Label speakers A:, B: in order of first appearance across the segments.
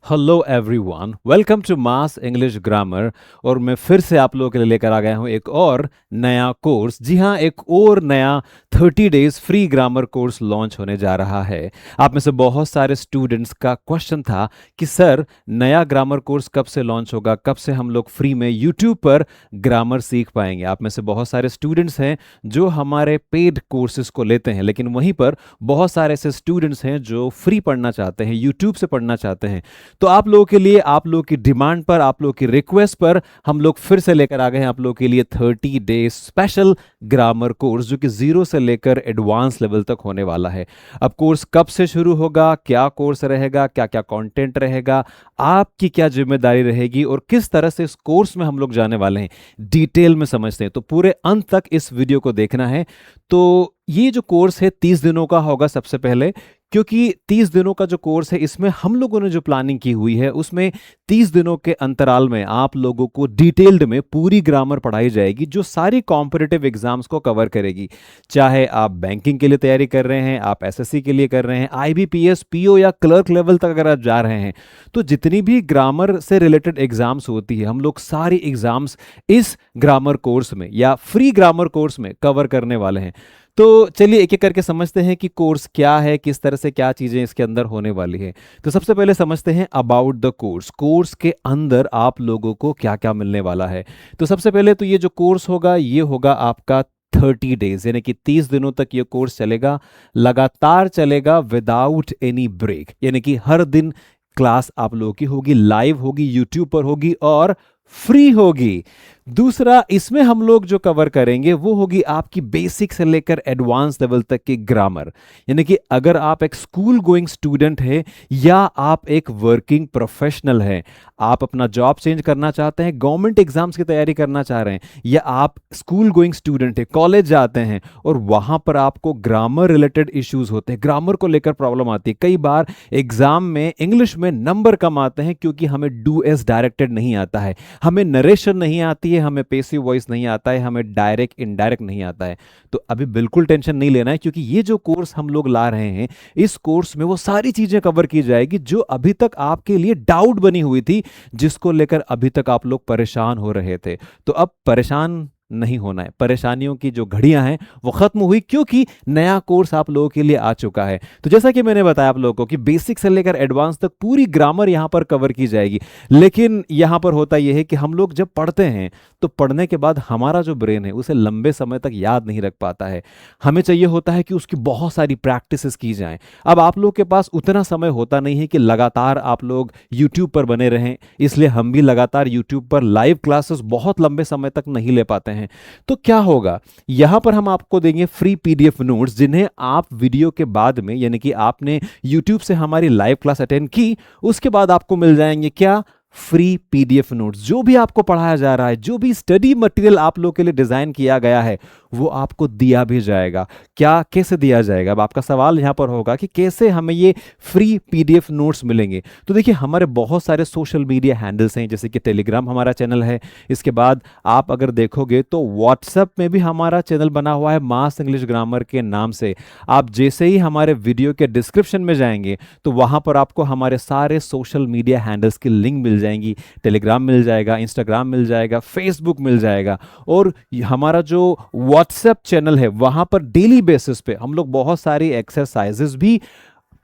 A: Hello everyone, welcome to mass English grammar. और मैं फिर से आप लोगों के लिए लेकर आ गया हूं एक और नया कोर्स। जी हाँ, एक और नया 30 days free grammar course launch होने जा रहा है। आप में से बहुत सारे स्टूडेंट्स का क्वेश्चन था कि सर, नया ग्रामर कोर्स कब से लॉन्च होगा, कब से हम लोग फ्री में यूट्यूब पर ग्रामर सीख पाएंगे। आप में से बहुत सारे स्टूडेंट्स हैं जो हमारे पेड कोर्सेज को लेते हैं, लेकिन वहीं पर बहुत सारे ऐसे स्टूडेंट्स हैं जो फ्री पढ़ना चाहते हैं, यूट्यूब से पढ़ना चाहते हैं। तो आप लोगों के लिए, आप लोगों की डिमांड पर, आप लोगों की रिक्वेस्ट पर हम लोग फिर से लेकर आ गए हैं आप लोगों के लिए 30 डेज स्पेशल ग्रामर कोर्स, जो कि जीरो से लेकर एडवांस लेवल तक होने वाला है। अब कोर्स कब से शुरू होगा, क्या कोर्स रहेगा, क्या क्या कंटेंट रहेगा, आपकी क्या जिम्मेदारी रहेगी और किस तरह से इस कोर्स में हम लोग जाने वाले हैं, डिटेल में समझते हैं। तो पूरे अंत तक इस वीडियो को देखना है। तो ये जो कोर्स है 30 दिनों का होगा सबसे पहले, क्योंकि 30 दिनों का जो कोर्स है इसमें हम लोगों ने जो प्लानिंग की हुई है उसमें 30 दिनों के अंतराल में आप लोगों को डिटेल्ड में पूरी ग्रामर पढ़ाई जाएगी, जो सारी कॉम्पिटिटिव एग्जाम्स को कवर करेगी। चाहे आप बैंकिंग के लिए तैयारी कर रहे हैं, आप एसएससी के लिए कर रहे हैं, आईबीपीएस, पीओ या क्लर्क लेवल तक अगर आप जा रहे हैं, तो जितनी भी ग्रामर से रिलेटेड एग्जाम्स होती है हम लोग सारी एग्जाम्स इस ग्रामर कोर्स में या फ्री ग्रामर कोर्स में कवर करने वाले हैं। तो चलिए एक एक करके समझते हैं कि कोर्स क्या है, किस तरह से क्या चीजें इसके अंदर होने वाली है। तो सबसे पहले समझते हैं अबाउट द कोर्स। कोर्स के अंदर आप लोगों को क्या क्या मिलने वाला है। तो सबसे पहले तो ये जो कोर्स होगा ये होगा आपका 30 डेज, यानी कि 30 दिनों तक ये कोर्स चलेगा, लगातार चलेगा, विदाउट एनी ब्रेक। यानी कि हर दिन क्लास आप लोगों की होगी, लाइव होगी, यूट्यूब पर होगी और फ्री होगी। दूसरा, इसमें हम लोग जो कवर करेंगे वो होगी आपकी बेसिक से लेकर एडवांस लेवल तक की ग्रामर। यानी कि अगर आप एक स्कूल गोइंग स्टूडेंट है या आप एक वर्किंग प्रोफेशनल है, आप अपना जॉब चेंज करना चाहते हैं, गवर्नमेंट एग्जाम्स की तैयारी करना चाह रहे हैं, या आप स्कूल गोइंग स्टूडेंट है, कॉलेज जाते हैं और वहां पर आपको ग्रामर रिलेटेड इश्यूज होते हैं, ग्रामर को लेकर प्रॉब्लम आती है। कई बार एग्जाम में इंग्लिश में नंबर कम आते हैं क्योंकि हमें डू एज डायरेक्टेड नहीं आता है, हमें नरेशन नहीं आती है, हमें पेसिव वॉइस नहीं आता है, हमें डायरेक्ट इनडायरेक्ट नहीं आता है। तो अभी बिल्कुल टेंशन नहीं लेना है, क्योंकि ये जो कोर्स हम लोग ला रहे हैं, इस कोर्स में वो सारी चीजें कवर की जाएगी जो अभी तक आपके लिए डाउट बनी हुई थी, जिसको लेकर अभी तक आप लोग परेशान हो रहे थे। तो अब परेशान नहीं होना है, परेशानियों की जो घड़ियां हैं वो खत्म हुई, क्योंकि नया कोर्स आप लोगों के लिए आ चुका है। तो जैसा कि मैंने बताया आप लोगों को कि बेसिक से लेकर एडवांस तक पूरी ग्रामर यहां पर कवर की जाएगी। लेकिन यहां पर होता यह है कि हम लोग जब पढ़ते हैं तो पढ़ने के बाद हमारा जो ब्रेन है उसे लंबे समय तक याद नहीं रख पाता है। हमें चाहिए होता है कि उसकी बहुत सारी प्रैक्टिसेस की जाएं। अब आप लोग के पास उतना समय होता नहीं है कि लगातार आप लोग यूट्यूब पर बने रहें, इसलिए हम भी लगातार यूट्यूब पर लाइव क्लासेस बहुत लंबे समय तक नहीं ले पाते हैं। तो क्या होगा, यहां पर हम आपको देंगे फ्री पीडीएफ नोट्स, जिन्हें आप वीडियो के बाद में, यानी कि आपने यूट्यूब से हमारी लाइव क्लास अटेंड की, उसके बाद आपको मिल जाएंगे क्या, फ्री पीडीएफ नोट्स। जो भी आपको पढ़ाया जा रहा है, जो भी स्टडी मटेरियल आप लोग के लिए डिजाइन किया गया है, वो आपको दिया भी जाएगा। क्या, कैसे दिया जाएगा? अब आपका सवाल यहां पर होगा कि कैसे हमें ये फ्री पीडीएफ नोट्स मिलेंगे। तो देखिए, हमारे बहुत सारे सोशल मीडिया हैंडल्स हैं, जैसे कि टेलीग्राम हमारा चैनल है, इसके बाद आप अगर देखोगे तो व्हाट्सएप में भी हमारा चैनल बना हुआ है मास इंग्लिश ग्रामर के नाम से। आप जैसे ही हमारे वीडियो के डिस्क्रिप्शन में जाएंगे तो वहां पर आपको हमारे सारे सोशल मीडिया हैंडल्स की लिंक मिल जाएंगी। टेलीग्राम मिल जाएगा, इंस्टाग्राम मिल जाएगा, फेसबुक मिल जाएगा, और हमारा जो व्हाट्सएप चैनल है वहां पर डेली बेसिस पे हम लोग बहुत सारी एक्सरसाइजेस भी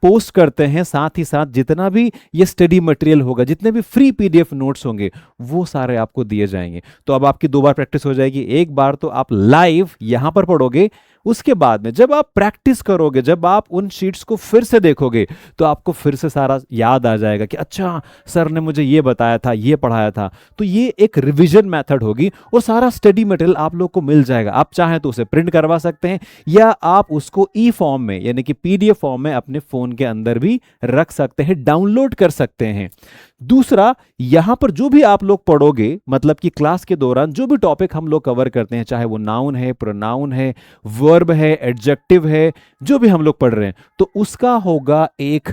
A: पोस्ट करते हैं। साथ ही साथ जितना भी ये स्टडी मटेरियल होगा, जितने भी फ्री पीडीएफ नोट्स होंगे, वो सारे आपको दिए जाएंगे। तो अब आपकी 2 बार प्रैक्टिस हो जाएगी। एक बार तो आप लाइव यहां पर पढ़ोगे, उसके बाद में जब आप प्रैक्टिस करोगे, जब आप उन शीट्स को फिर से देखोगे, तो आपको फिर से सारा याद आ जाएगा कि अच्छा, सर ने मुझे ये बताया था, ये पढ़ाया था। तो ये एक रिवीजन मेथड होगी और सारा स्टडी मटेरियल आप लोग को मिल जाएगा। आप चाहें तो उसे प्रिंट करवा सकते हैं, या आप उसको ई फॉर्म में, यानी कि पीडीएफ फॉर्म में अपने फोन के अंदर भी रख सकते हैं, डाउनलोड कर सकते हैं। दूसरा, यहां पर जो भी आप लोग पढ़ोगे, मतलब कि क्लास के दौरान जो भी टॉपिक हम लोग कवर करते हैं, चाहे वो नाउन है, प्रोनाउन है, वर्ब है, एडजेक्टिव है, जो भी हम लोग पढ़ रहे हैं, तो उसका होगा एक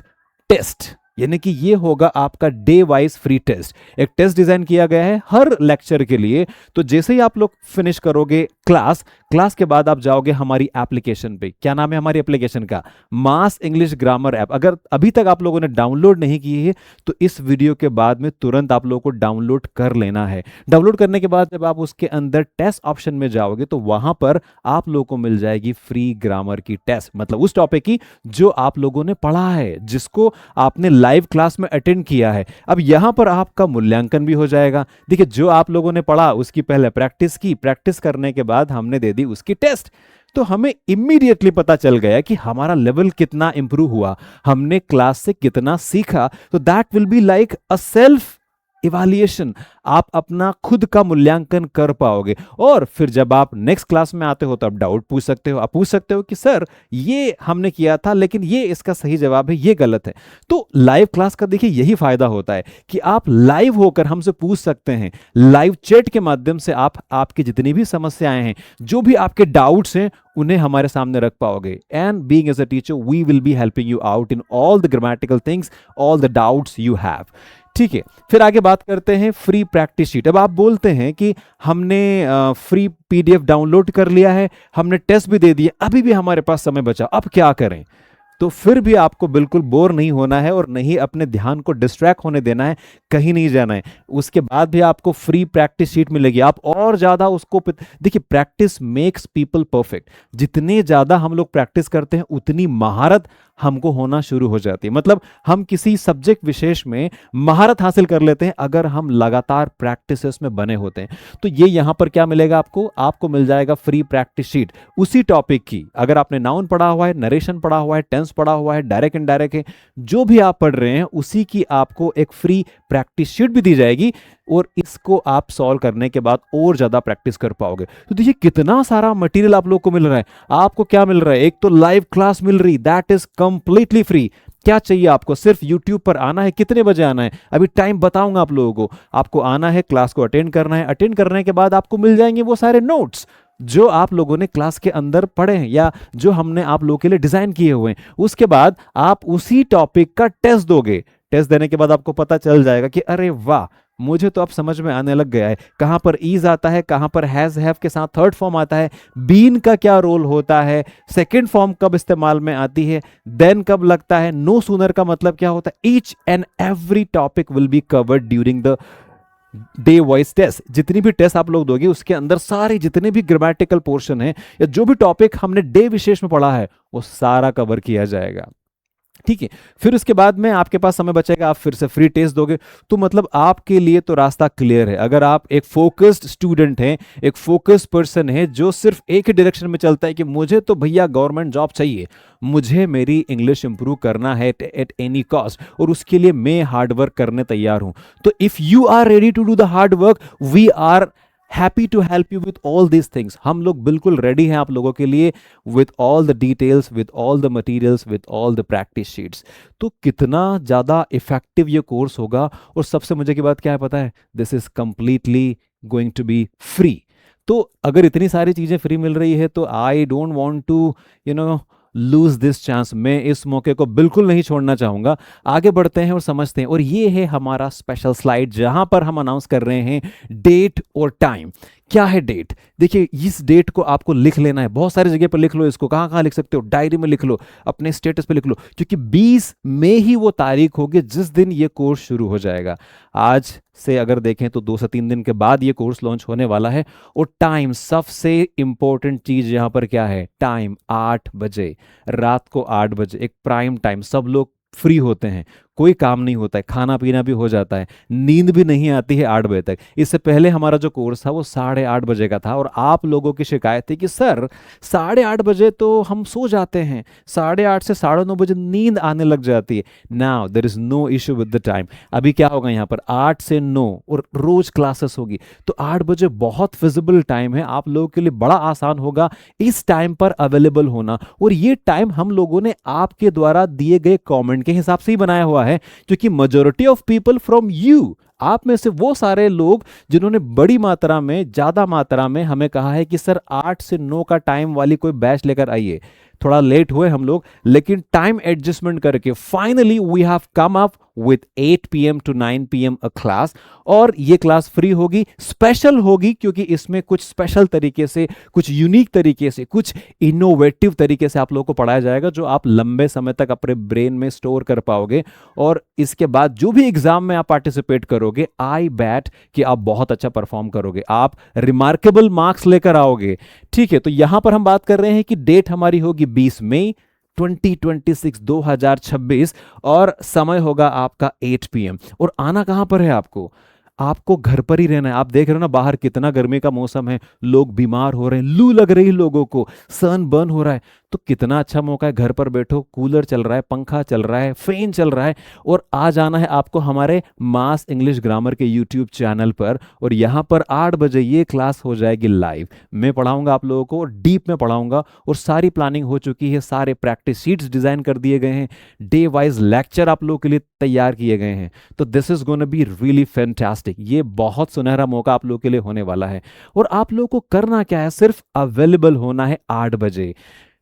A: टेस्ट। यानी कि ये होगा आपका डे वाइज फ्री टेस्ट। एक टेस्ट डिजाइन किया गया है हर लेक्चर के लिए। तो जैसे ही आप लोग फिनिश करोगे क्लास। क्लास के बाद आप जाओगे हमारी एप्लीकेशन पे। क्या नाम है हमारी एप्लीकेशन का? मास इंग्लिश ग्रामर ऐप। अगर अभी तक आप लोगों ने डाउनलोड नहीं की है तो इस वीडियो के बाद में तुरंत आप लोगों को डाउनलोड कर लेना है। डाउनलोड करने के बाद जब आप उसके अंदर टेस्ट ऑप्शन में जाओगे तो वहां पर आप लोगों को मिल जाएगी फ्री ग्रामर की टेस्ट, मतलब उस टॉपिक की जो आप लोगों ने पढ़ा है, जिसको आपने लाइव क्लास में अटेंड किया है। अब यहां पर आपका मूल्यांकन भी हो जाएगा। देखिए, जो आप लोगों ने पढ़ा उसकी पहले प्रैक्टिस की, प्रैक्टिस करने के बाद हमने दे दी उसकी टेस्ट। तो हमें इमीडिएटली पता चल गया कि हमारा लेवल कितना इंप्रूव हुआ, हमने क्लास से कितना सीखा। तो that will be like a self evaluation. आप अपना खुद का मूल्यांकन कर पाओगे और फिर जब आप नेक्स्ट क्लास में आते हो तो आप डाउट पूछ सकते हो। आप पूछ सकते हो कि सर ये हमने किया था लेकिन ये इसका सही जवाब है, ये गलत है। तो लाइव क्लास का देखिए यही फायदा होता है कि आप लाइव होकर हमसे पूछ सकते हैं। लाइव चैट के माध्यम से आप आपकी जितनी भी समस्याएं हैं, जो भी आपके डाउट्स हैं, उन्हें हमारे सामने रख पाओगे। And being as a teacher we will be helping you out in all the grammatical things, all the doubts you have. ठीक है, फिर आगे बात करते हैं फ्री प्रैक्टिस शीट। अब आप बोलते हैं कि हमने फ्री पीडीएफ डाउनलोड कर लिया है, हमने टेस्ट भी दे दिए, अभी भी हमारे पास समय बचा, अब क्या करें? तो फिर भी आपको बिल्कुल बोर नहीं होना है और नहीं अपने ध्यान को डिस्ट्रैक्ट होने देना है, कहीं नहीं जाना है। उसके बाद भी आपको फ्री प्रैक्टिस शीट मिलेगी। आप और ज्यादा उसको देखिए, प्रैक्टिस मेक्स पीपल परफेक्ट। जितने ज्यादा हम लोग प्रैक्टिस करते हैं उतनी महारत हमको होना शुरू हो जाती है। मतलब हम किसी सब्जेक्ट विशेष में महारत हासिल कर लेते हैं अगर हम लगातार प्रैक्टिसेस में बने होते हैं। तो ये यहां पर क्या मिलेगा आपको? आपको मिल जाएगा फ्री प्रैक्टिस शीट उसी टॉपिक की। अगर आपने नाउन पढ़ा हुआ है, नरेशन पढ़ा हुआ है, टेंस पढ़ा हुआ है, डायरेक्ट इनडायरेक्ट है, जो भी आप पढ़ रहे हैं उसी की आपको एक फ्री प्रैक्टिस शीट भी दी जाएगी और इसको आप सॉल्व करने के बाद और ज्यादा प्रैक्टिस कर पाओगे। तो देखिए कितना सारा मटेरियल आप लोग को मिल रहा है। आपको क्या मिल रहा है? एक तो लाइव क्लास मिल रही, दैट इज कंप्लीटली फ्री। क्या चाहिए आपको? सिर्फ YouTube पर आना है। कितने बजे आना है? अभी टाइम बताऊंगा आप लोगों को। आपको आना है, क्लास को अटेंड करना है। अटेंड करने के बाद आपको मिल जाएंगे वो सारे नोट्स जो आप लोगों ने क्लास के अंदर पढ़े हैं या जो हमने आप लोगों के लिए डिजाइन किए हुए हैं। उसके बाद आप उसी टॉपिक का टेस्ट दोगे। टेस्ट देने के बाद आपको पता चल जाएगा कि अरे वाह, मुझे तो अब समझ में आने लग गया है कहां पर ईज आता है, कहां पर हैज हैव के साथ थर्ड फॉर्म आता है, बीन का क्या रोल होता है, सेकंड फॉर्म कब इस्तेमाल में आती है, देन कब लगता है, नो सूनर का मतलब क्या होता है। Each and every topic will be covered during the day wise test. जितनी भी टेस्ट आप लोग दोगे उसके अंदर सारे जितने भी ग्रामेटिकल पोर्शन है या जो भी टॉपिक हमने डे विशेष में पढ़ा है वो सारा कवर किया जाएगा। ठीक है, फिर उसके बाद में आपके पास समय बचेगा, आप फिर से फ्री टेस्ट दोगे। तो मतलब आपके लिए तो रास्ता क्लियर है। अगर आप एक फोकस्ड स्टूडेंट हैं, एक फोकस्ड पर्सन है जो सिर्फ एक ही डायरेक्शन में चलता है कि मुझे तो भैया गवर्नमेंट जॉब चाहिए, मुझे मेरी इंग्लिश इंप्रूव करना है एट एनी कॉस्ट, और उसके लिए मैं हार्ड वर्क करने तैयार हूं, तो if you are ready to do the hard work, we are happy to help you with all these things. हम लोग बिल्कुल रेडी हैं आप लोगों के लिए with all the details, with all the materials, with all the practice sheets. तो कितना ज़्यादा इफेक्टिव ये कोर्स होगा। और सबसे मजे की बात क्या है पता है? This is completely going to be free. तो अगर इतनी सारी चीज़ें फ्री मिल रही है तो I don't want to lose this chance. मैं इस मौके को बिल्कुल नहीं छोड़ना चाहूंगा। आगे बढ़ते हैं और समझते हैं। और ये है हमारा स्पेशल स्लाइड जहां पर हम अनाउंस कर रहे हैं डेट और टाइम। क्या है डेट? देखिए, इस डेट को आपको लिख लेना है। बहुत सारी जगह पर लिख लो इसको। कहां कहां लिख सकते हो? डायरी में लिख लो, अपने स्टेटस पे लिख लो, क्योंकि 20 मई ही वो तारीख होगी जिस दिन ये कोर्स शुरू हो जाएगा। आज से अगर देखें तो 2 से 3 दिन के बाद ये कोर्स लॉन्च होने वाला है। और टाइम, सबसे इंपॉर्टेंट चीज यहां पर क्या है? टाइम 8 बजे, रात को 8 बजे, एक प्राइम टाइम। सब लोग फ्री होते हैं, कोई काम नहीं होता है, खाना पीना भी हो जाता है, नींद भी नहीं आती है 8 बजे तक। इससे पहले हमारा जो कोर्स था वो 8:30 बजे का था और आप लोगों की शिकायत थी कि सर 8:30 बजे तो हम सो जाते हैं, 8:30 से 9:30 बजे नींद आने लग जाती है। Now there is no issue with the time. अभी क्या होगा यहाँ पर? 8 से 9 और रोज क्लासेस होगी, तो 8 बजे बहुत फिजिबल टाइम है, आप लोगों के लिए बड़ा आसान होगा इस टाइम पर अवेलेबल होना। और ये टाइम हम लोगों ने आपके द्वारा दिए गए कॉमेंट के हिसाब से ही बनाया हुआ है, क्योंकि majority of people from you, आप में से वो सारे लोग जिन्होंने बड़ी मात्रा में, ज्यादा मात्रा में हमें कहा है कि सर 8 से 9 का टाइम वाली कोई बैच लेकर आइए। थोड़ा लेट हुए हम लोग, लेकिन टाइम एडजस्टमेंट करके finally we have come up with 8 PM to 9 PM a class. और ये क्लास फ्री होगी, स्पेशल होगी क्योंकि इसमें कुछ स्पेशल तरीके से, कुछ यूनिक तरीके से, कुछ इनोवेटिव तरीके से आप लोगों को पढ़ाया जाएगा जो आप लंबे समय तक अपने ब्रेन में स्टोर कर पाओगे। और इसके बाद जो भी एग्जाम में आप पार्टिसिपेट करोगे, आई बैट कि आप बहुत अच्छा परफॉर्म करोगे, आप रिमार्केबल मार्क्स लेकर आओगे। ठीक है, तो यहां पर हम बात कर रहे हैं कि डेट हमारी होगी 20 मई 2026 और समय होगा आपका 8 PM। और आना कहां पर है आपको? आपको घर पर ही रहना है। आप देख रहे हो ना बाहर कितना गर्मी का मौसम है, लोग बीमार हो रहे हैं, लू लग रही है लोगों को, सन बर्न हो रहा है, तो कितना अच्छा मौका है, घर पर बैठो, कूलर चल रहा है, पंखा चल रहा है, फैन चल रहा है, और आ जाना है आपको हमारे मास इंग्लिश ग्रामर के यूट्यूब चैनल पर। और यहाँ पर 8 बजे ये क्लास हो जाएगी लाइव। मैं पढ़ाऊंगा आप लोगों को, डीप में पढ़ाऊंगा, और सारी प्लानिंग हो चुकी है, सारे प्रैक्टिस शीट्स डिजाइन कर दिए गए हैं, डे वाइज लेक्चर आप लोगों के लिए तैयार किए गए हैं। तो this is gonna be really fantastic. ये बहुत सुनहरा मौका आप लोगों के लिए होने वाला है। और आप लोगों को करना क्या है, सिर्फ अवेलेबल होना है 8 बजे।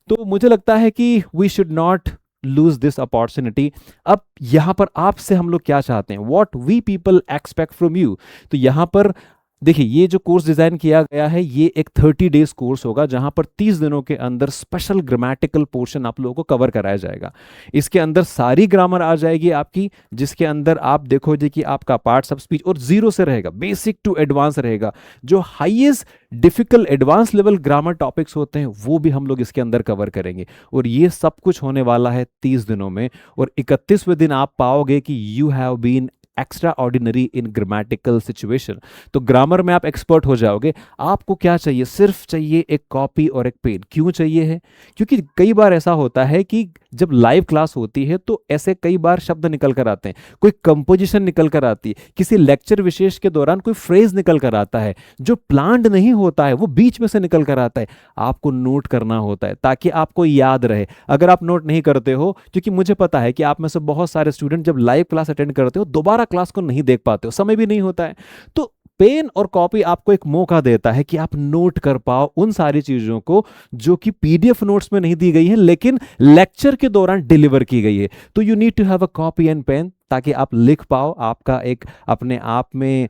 A: तो मुझे लगता है कि we should not lose this opportunity. अब यहां पर आपसे हम लोग क्या चाहते हैं, what we people expect from you. तो यहां पर देखिए, ये जो कोर्स डिजाइन किया गया है ये एक 30 डेज कोर्स होगा जहां पर 30 दिनों के अंदर स्पेशल ग्रामेटिकल पोर्शन आप लोगों को कवर कराया जाएगा। इसके अंदर सारी ग्रामर आ जाएगी आपकी, जिसके अंदर आप देखोगे कि आपका पार्ट्स ऑफ स्पीच और जीरो से रहेगा, बेसिक टू एडवांस रहेगा। जो highest difficult advance level grammar topics होते हैं वो भी हम लोग इसके अंदर कवर करेंगे। और ये सब कुछ होने वाला है 30 दिनों में। और 31वें दिन आप पाओगे कि you have been extraordinary in grammatical situation. तो ग्रामर में आप एक्सपर्ट हो जाओगे। आपको क्या चाहिए, सिर्फ चाहिए एक कॉपी और एक पेन। क्यों चाहिए है? क्योंकि कई बार ऐसा होता है कि जब लाइव क्लास होती है तो ऐसे कई बार शब्द निकल कर आते हैं, कोई कंपोजिशन निकल कर आती है, किसी लेक्चर विशेष के दौरान कोई फ्रेज निकल कर आता है जो प्लान्ड नहीं होता है, वो बीच में से निकल कर आता है। आपको नोट करना होता है ताकि आपको याद रहे। अगर आप नोट नहीं करते हो, क्योंकि मुझे पता है कि आप में से बहुत सारे स्टूडेंट जब लाइव क्लास अटेंड करते हो दोबारा क्लास को नहीं देख पाते हो, समय भी नहीं होता है, तो पेन और कॉपी आपको एक मौका देता है कि आप नोट कर पाओ उन सारी चीजों को जो कि पीडीएफ नोट्स में नहीं दी गई है लेकिन लेक्चर के दौरान डिलीवर की गई है। तो you need to have a copy and pen ताकि आप लिख पाओ, आपका एक अपने आप में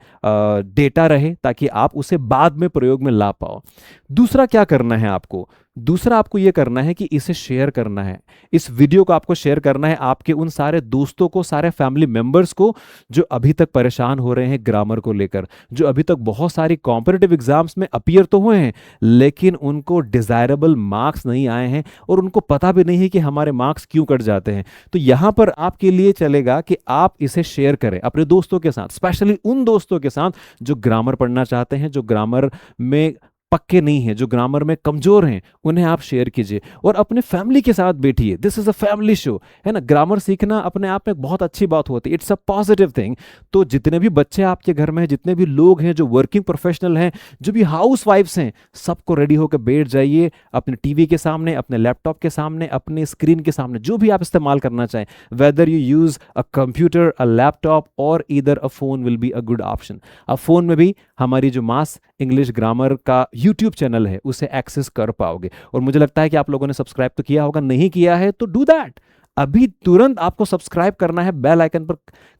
A: डेटा रहे ताकि आप उसे बाद में प्रयोग में ला पाओ। दूसरा क्या करना है आपको? दूसरा आपको यह करना है कि इसे शेयर करना है, इस वीडियो को आपको शेयर करना है आपके उन सारे दोस्तों को, सारे फैमिली मेंबर्स को जो अभी तक परेशान हो रहे हैं ग्रामर को लेकर, जो अभी तक बहुत सारी कॉम्पिटिटिव एग्जाम्स में अपीयर तो हुए हैं लेकिन उनको डिजायरेबल मार्क्स नहीं आए हैं और उनको पता भी नहीं है कि हमारे मार्क्स क्यों कट जाते हैं। तो यहां पर आपके लिए चलेगा कि आप इसे शेयर करें अपने दोस्तों के साथ, स्पेशली उन दोस्तों के साथ जो ग्रामर पढ़ना चाहते हैं, जो ग्रामर में पक्के नहीं हैं, जो ग्रामर में कमजोर हैं, उन्हें आप शेयर कीजिए। और अपने फैमिली के साथ बैठिए। This is a family show, है ना। ग्रामर सीखना अपने आप में बहुत अच्छी बात होती है, इट्स अ पॉजिटिव थिंग। तो जितने भी बच्चे आपके घर में हैं, जितने भी लोग हैं जो वर्किंग प्रोफेशनल हैं, जो भी हाउस वाइफ्स हैं, सबको रेडी होकर बैठ जाइए अपने टीवी के सामने, अपने लैपटॉप के सामने, अपने स्क्रीन के सामने, जो भी आप इस्तेमाल करना चाहें, whether you use a computer, a laptop और either a phone will be a good option. अब फोन में भी हमारी जो मास इंग्लिश ग्रामर का यूट्यूब चैनल है उसे एक्सेस कर पाओगे। और मुझे लगता है कि आप लोगों ने सब्सक्राइब तो किया होगा, नहीं किया है तो डू दैट। अभी तुरंत आपको सब्सक्राइब करना है, बेल आइकन पर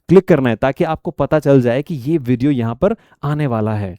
A: क्लिक करना है ताकि आपको पता चल जाए कि ये वीडियो यहां पर आने वाला है।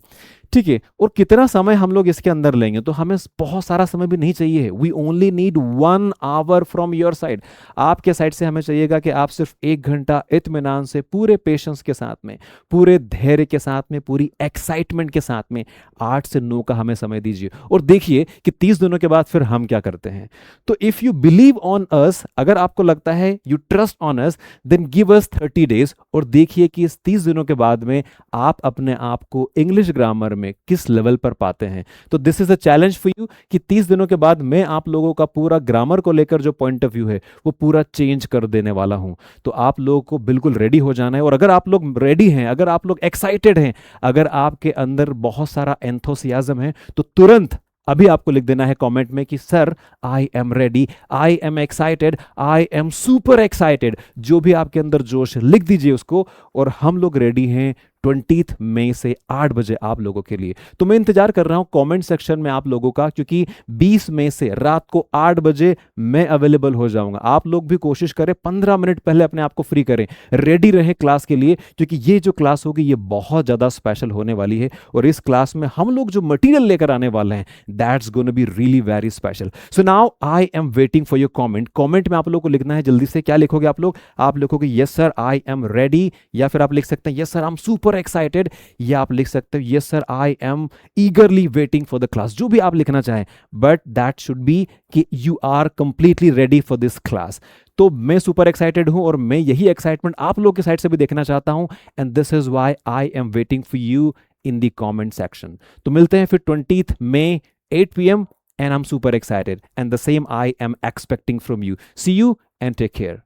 A: ठीक है। और कितना समय हम लोग इसके अंदर लेंगे, तो हमें बहुत सारा समय भी नहीं चाहिए। We only need 1 hour from your side. आपके साइड से हमें चाहिएगा कि आप सिर्फ 1 घंटा इत्मीनान से, पूरे पेशेंस के साथ में, पूरे धैर्य के साथ में, पूरी एक्साइटमेंट के साथ में 8 से 9 का हमें समय दीजिए। और देखिए कि 30 दिनों के बाद फिर हम क्या करते हैं। तो if you believe on us, अगर आपको लगता है you trust on us, then give us 30 days और देखिए कि इस 30 दिनों के बाद में आप अपने आप को इंग्लिश ग्रामर में किस लेवल पर पाते हैं। तो this is a challenge for you कि 30 दिनों के बाद मैं आप लोगों का पूरा ग्रामर को लेकर जो पॉइंट ऑफ व्यू है वो पूरा चेंज कर देने वाला हूं। तो आप लोगों को बिल्कुल रेडी हो जाना है। और अगर आप लोग रेडी हैं, अगर आप लोग एक्साइटेड हैं, अगर आपके अंदर बहुत सारा एंथुसियाज्म है, तो तुरंत अभी आपको लिख देना है कमेंट में कि sir I am ready, I am excited, I am super excited. जो भी आपके अंदर जोश है लिख दीजिए उसको। और हम लोग रेडी हैं 20 मई से 8 बजे आप लोगों के लिए। तो मैं इंतजार कर रहा हूं कमेंट सेक्शन में आप लोगों का, क्योंकि 20 मई से रात को 8 बजे मैं अवेलेबल हो जाऊंगा। आप लोग भी कोशिश करें 15 मिनट पहले अपने आप को फ्री करें, रेडी रहें क्लास के लिए, क्योंकि ये जो क्लास होगी ये बहुत ज़्यादा स्पेशल होने वाली है। और इस क्लास में हम लोग जो मटेरियल लेकर आने वाले हैं, that's gonna be really very special. So now I am waiting for your comment. Comment में आप लोग को लिखना है, जल्दी से क्या लिखोगे आप लोग? आप लिखोगे yes sir I am ready, या फिर आप लिख सकते हैं yes sir I am super excited, या आप लिख सकते हो yes sir I am eagerly waiting for the class, जो भी आप लिखना चाहें, बट दैट शुड बी कि you are completely ready for this class. तो मैं सुपर एक्साइटेड हूं और मैं यही एक्साइटमेंट आप लोग की साइड से भी देखना चाहता हूं, and this is why I am waiting for you in the comment section. तो मिलते हैं फिर 20th May 8 PM, and I'm super excited, and the same I am expecting from you. See you and take care.